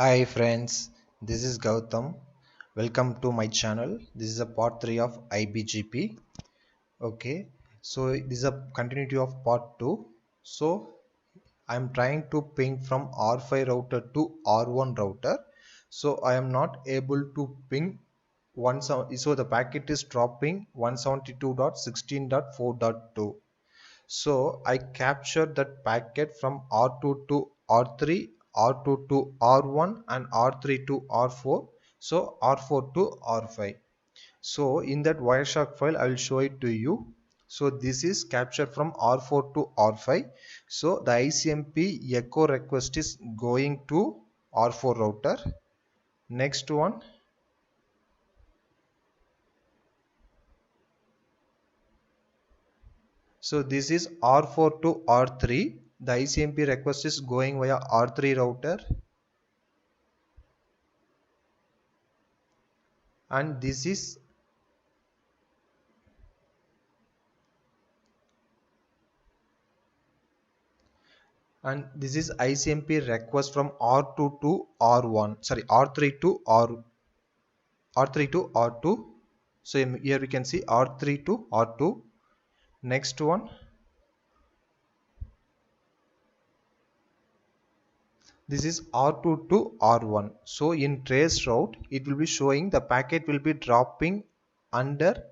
Hi friends, this is Gautam. Welcome to my channel. This is a part 3 of IBGP. Okay, so this is a continuity of part 2. So I'm trying to ping from R5 router to R1 router. So I am not able to ping so the packet is dropping 172.16.4.2. So I captured that packet from R2 to R3, R2 to R1 and R3 to R4. So R4 to R5. So in that Wireshark file, I will show it to you. So this is captured from R4 to R5. So the ICMP echo request is going to R4 router. Next one. So this is R4 to R3. The ICMP request is going via R3 router. And this is ICMP request from R2 to R1, sorry, R3 to R2. So here we can see R3 to R2. Next one, this is R2 to R1. So in trace route, it will be showing the packet will be dropping under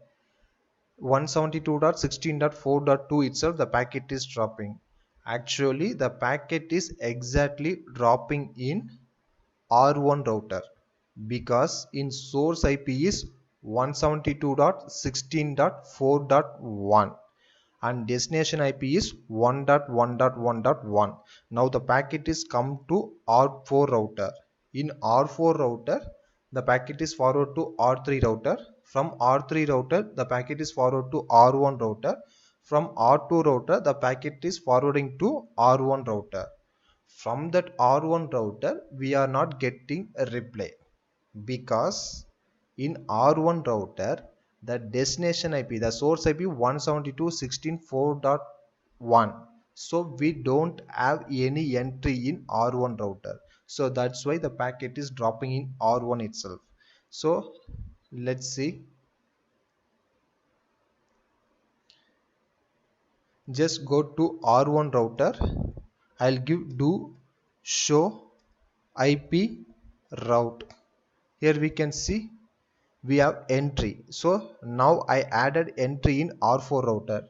172.16.4.2 itself. The packet is dropping. Actually, the packet is exactly dropping in R1 router because in source IP is 172.16.4.1 and destination IP is 1.1.1.1. Now the packet is come to R4 router. In R4 router, the packet is forward to R3 router. From R3 router, the packet is forward to R1 router. From R2 router, the packet is forwarding to R1 router. From that R1 router, we are not getting a reply because in R1 router, the destination IP, the source IP 172.16.4.1. So we don't have any entry in R1 router. So that's why the packet is dropping in R1 itself. So let's see. Just go to R1 router. I'll give do show IP route. Here we can see we have entry. So now I added entry in R4 router.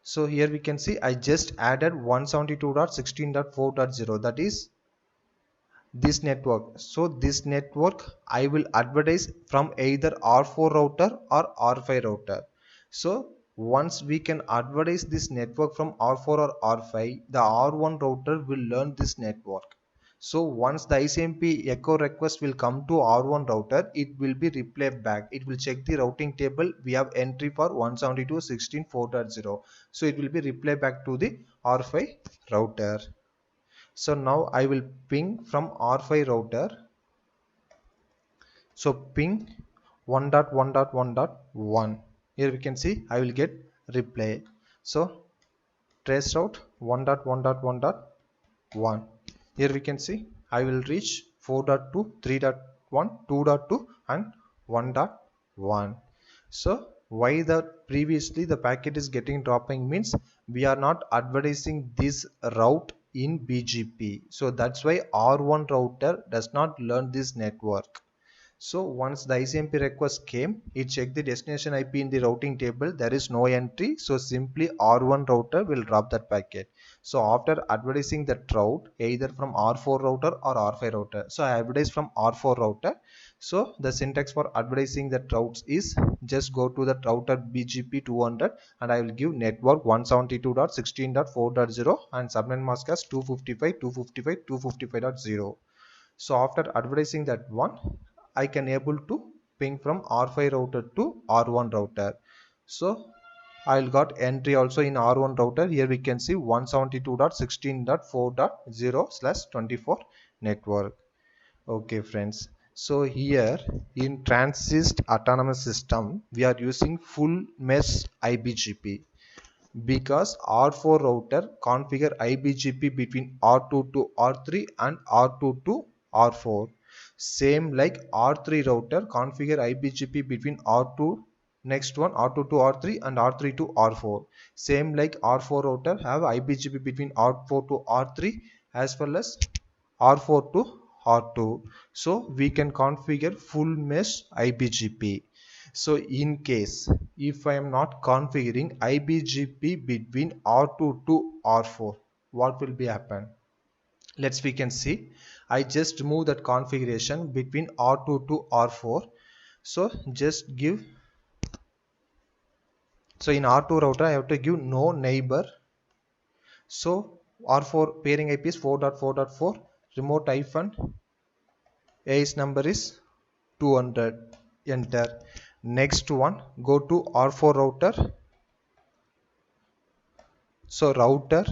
So here we can see I just added 172.16.4.0, that is this network. So this network I will advertise from either R4 router or R5 router. So once we can advertise this network from R4 or R5, the R1 router will learn this network. So once the ICMP echo request will come to R1 router, it will be replayed back. It will check the routing table. We have entry for 172.16.4.0. So it will be replayed back to the R5 router. So now I will ping from R5 router. So ping 1.1.1.1. Here we can see I will get reply. So trace route 1.1.1.1. Here we can see I will reach 4.2, 3.1, 2.2 and 1.1. So why the previously the packet is getting dropping means we are not advertising this route in BGP. So that's why R1 router does not learn this network. So once the ICMP request came, it checked the destination IP in the routing table. There is no entry. So simply R1 router will drop that packet. So after advertising that route, either from R4 router or R5 router. So I advertise from R4 router. So the syntax for advertising that routes is just go to the router BGP 200 and I will give network 172.16.4.0 and subnet mask as 255.255.255.0. So after advertising that one, I can able to ping from R5 router to R1 router. So I'll got entry also in R1 router. Here we can see 172.16.4.0/24 network. Okay friends. So here in Transist Autonomous System, we are using full mesh IBGP Because R4 router configure IBGP between R2 to R3 and R2 to R4. Same like R3 router configure IBGP between R2, next one R2 to R3 and R3 to R4. Same like R4 router have IBGP between R4 to R3 as well as R4 to R2. So we can configure full mesh IBGP. So in case if I am not configuring IBGP between R2 to R4, what will be happen? We can see. I just move that configuration between R2 to R4. So just give. So in R2 router, I have to give no neighbor. So R4 pairing IP is 4.4.4. Remote hyphen AS number is 200. Enter. Next one, go to R4 router. So router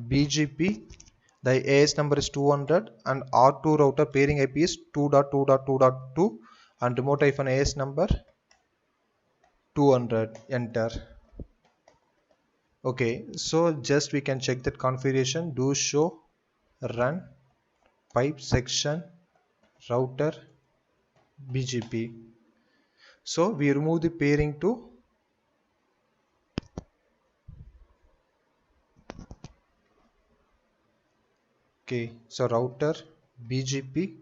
BGP, the AS number is 200 and R2 router pairing IP is 2.2.2.2 and remote hyphen AS number 200. Enter. Okay, so just we can check that configuration. Do show run pipe section router BGP. So we remove the pairing to so router BGP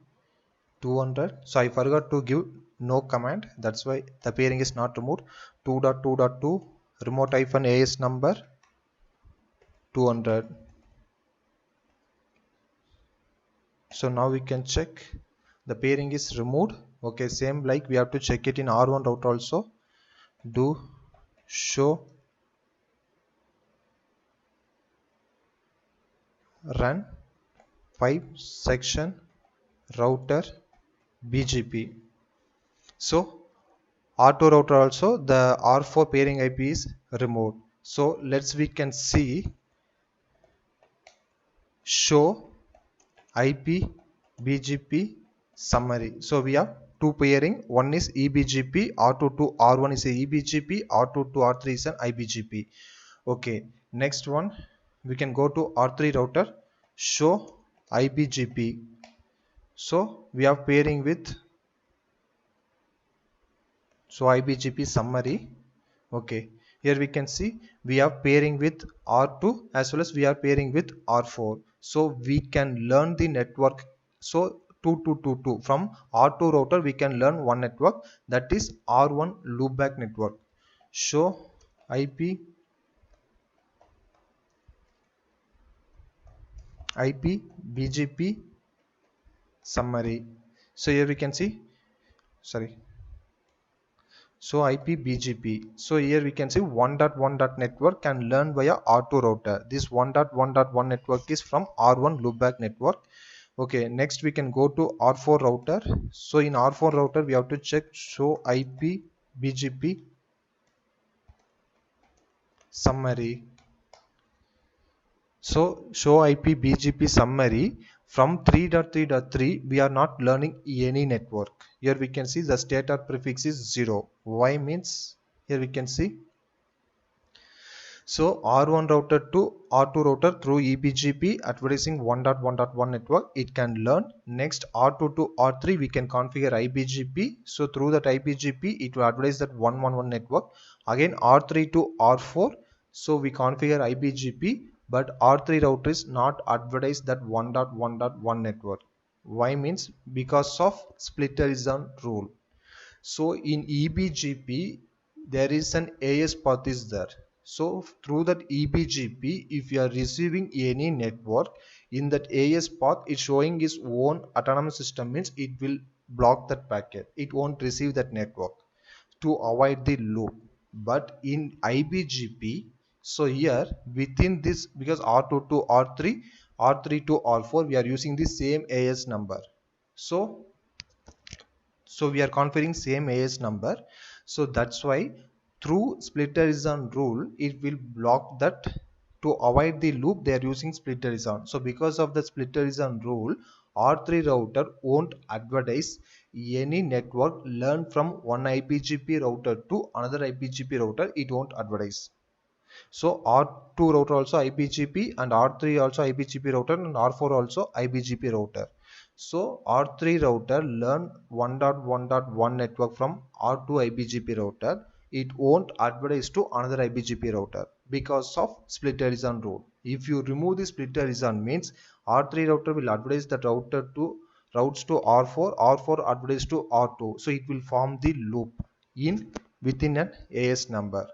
200. So I forgot to give no command, that's why the pairing is not removed. 2.2.2 remote hyphen AS number 200. So now we can check the pairing is removed. Okay, same like we have to check it in R1 route also. Do show run pipe section router BGP. So R2 router also the R4 pairing IP is removed. So we can see show IP BGP summary. So we have two pairing. One is eBGP, R2 to R1 is a eBGP, R2 to R3 is an IBGP. Okay, next one we can go to R3 router, show IBGP. So we have pairing with IBGP summary. Okay, here we can see we are pairing with R2 as well as we are pairing with R4. So we can learn the network. So 2222 from R2 router we can learn one network, that is R1 loopback network. Show IP BGP summary. So here we can see, sorry. So IP BGP. So here we can see 1.1. Network can learn via R2 router. This 1.1.1 network is from R1 loopback network. Okay, next we can go to R4 router. So in R4 router we have to check show IP BGP summary. So show IP BGP summary from 3.3.3 we are not learning any network. Here we can see the stator prefix is 0. Why means here we can see. So R1 router to R2 router through eBGP advertising 1.1.1 network it can learn. Next R2 to R3 we can configure IBGP. So through that IBGP it will advertise that 111 network. Again R3 to R4. So we configure IBGP, but R3 router is not advertise that 1.1.1 network. Why means because of splitterism rule. So in eBGP there is an AS path is there. So through that eBGP if you are receiving any network in that AS path, it's showing its own autonomous system, means it will block that packet, it won't receive that network to avoid the loop. But in IBGP, so here within this, because R2 to R3, R3 to R4 we are using the same AS number. So we are configuring same AS number. So that's why through splitterism rule it will block that. To avoid the loop they are using splitterism. So because of the splitterism rule, R3 router won't advertise any network learned from one IPGP router to another IPGP router, it won't advertise. So R2 router also IBGP, and R3 also IBGP router, and R4 also IBGP router. So R3 router learn 1.1.1 network from R2 IBGP router. It won't advertise to another IBGP router because of split horizon rule. If you remove the split horizon, means R3 router will advertise that router to routes to R4, R4 advertise to R2. So it will form the loop in within an AS number.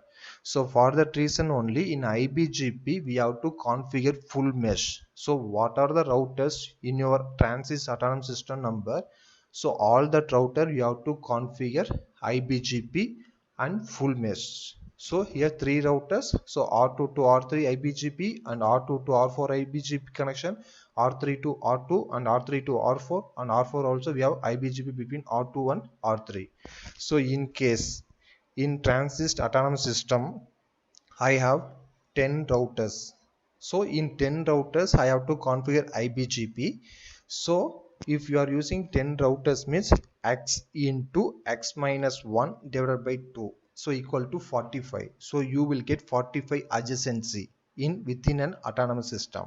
So for that reason only in IBGP we have to configure full mesh. So what are the routers in your Transys autonomous system number? So all that router you have to configure IBGP and full mesh. So here three routers. So R2 to R3 IBGP and R2 to R4 IBGP connection, R3 to R2 and R3 to R4, and R4 also we have IBGP between R2 and R3. So in case in Transist autonomous system I have 10 routers. So in 10 routers I have to configure IBGP. So if you are using 10 routers means x into x minus 1 divided by 2, so equal to 45. So you will get 45 adjacency in within an autonomous system.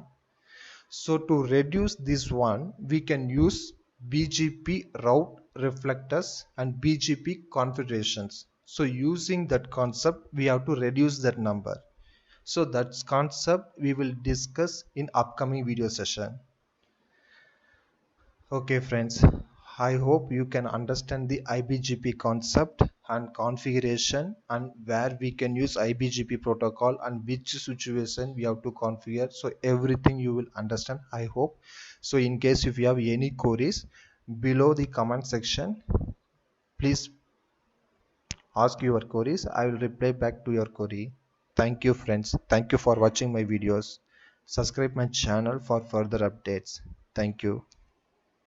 So to reduce this one, we can use BGP route reflectors and BGP configurations. So using that concept, we have to reduce that number. So that's concept we will discuss in upcoming video session. Okay friends, I hope you can understand the IBGP concept and configuration, and where we can use IBGP protocol and which situation we have to configure. So everything you will understand, I hope. So in case if you have any queries, below the comment section, please ask your queries. I will reply back to your query. Thank you friends. Thank you for watching my videos. Subscribe my channel for further updates. Thank you.